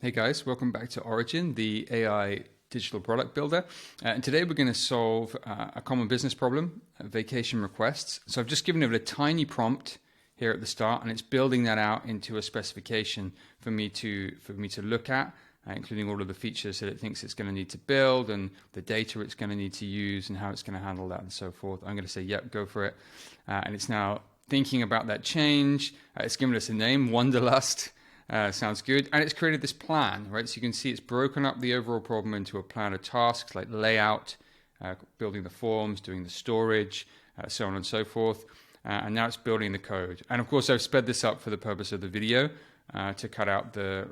Hey guys, welcome back to Origin, the AI digital product builder. And today we're going to solve a common business problem, vacation requests. So I've just given it a tiny prompt here at the start, and it's building that out into a specification for me to look at, including all of the features that it thinks it's going to need to build and the data it's going to need to use and how it's going to handle that and so forth. I'm going to say, yep, go for it. And it's now thinking about that change. It's given us a name, Wanderlust. Sounds good. And it's created this plan, right? So you can see it's broken up the overall problem into a plan of tasks like layout, building the forms, doing the storage, so on and so forth. And now it's building the code. And of course, I've sped this up for the purpose of the video to cut out the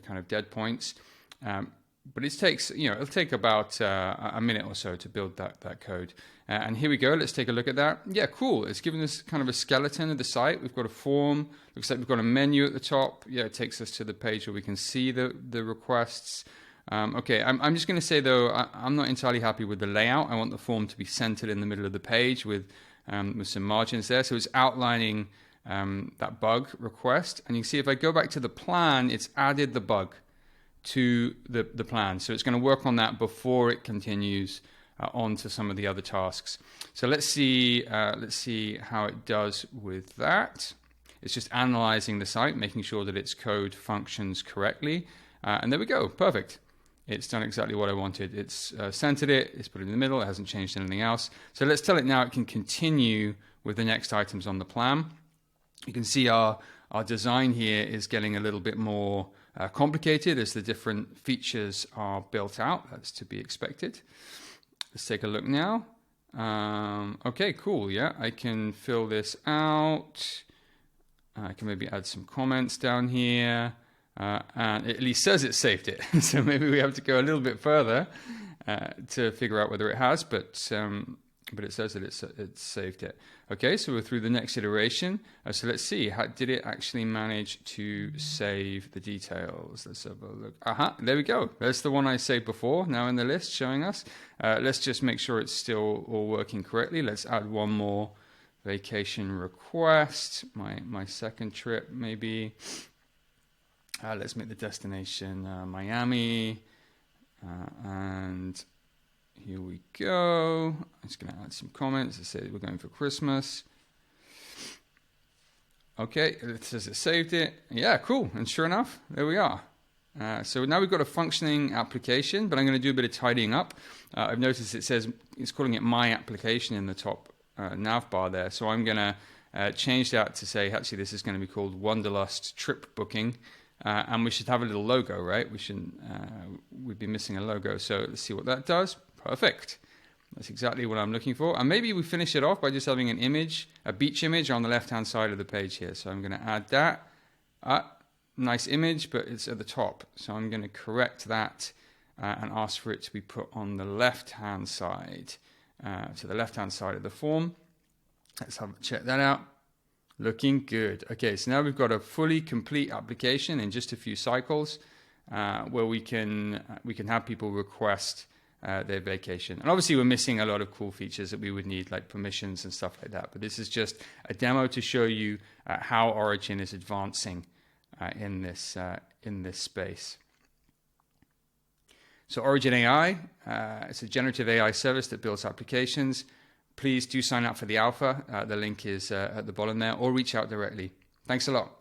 kind of dead points. But it'll take about a minute or so to build that code. And here we go. Let's take a look at that. Yeah, cool. It's given us kind of a skeleton of the site. We've got a form. Looks like we've got a menu at the top. Yeah, it takes us to the page where we can see the requests. Okay, I'm just going to say, though, I'm not entirely happy with the layout. I want the form to be centered in the middle of the page with some margins there. So it's outlining that bug request. And you can see if I go back to the plan, it's added the bug to the plan. So it's going to work on that before it continues on to some of the other tasks. So let's see how it does with that. It's just analyzing the site, making sure that its code functions correctly. And there we go. Perfect. It's done exactly what I wanted. It's centered it. It's put it in the middle. It hasn't changed anything else. So let's tell it now it can continue with the next items on the plan. You can see our design here is getting a little bit more complicated as the different features are built out. That's to be expected. Let's take a look now. Okay, cool. Yeah, I can fill this out. I can maybe add some comments down here. And it at least says it saved it. So maybe we have to go a little bit further to figure out whether it has, but it says that it's saved it. Okay, so we're through the next iteration. So let's see, did it actually manage to save the details? Let's have a look. There we go. There's the one I saved before, now in the list showing us. Let's just make sure it's still all working correctly. Let's add one more vacation request, my second trip maybe. Let's make the destination Miami, and here we go. I'm just going to add some comments. It says we're going for Christmas. Okay, it says it saved it. Yeah, cool. And sure enough, there we are. So now we've got a functioning application, but I'm going to do a bit of tidying up. I've noticed it says it's calling it My Application in the top nav bar there. So I'm going to change that to say, actually, this is going to be called Wanderlust Trip Booking. And we should have a little logo, right? We'd be missing a logo. So let's see what that does. Perfect. That's exactly what I'm looking for. And maybe we finish it off by just having an image, a beach image on the left-hand side of the page here. So I'm going to add that. Nice image, but it's at the top. So I'm going to correct that and ask for it to be put on the left-hand side, to the left-hand side of the form. Let's check that out. Looking good. Okay, so now we've got a fully complete application in just a few cycles where we can have people request their vacation. And obviously we're missing a lot of cool features that we would need, like permissions and stuff like that. But this is just a demo to show you how Origin is advancing in this space. So Origin AI, it's a generative AI service that builds applications. Please do sign up for the alpha. The link is at the bottom there, or reach out directly. Thanks a lot.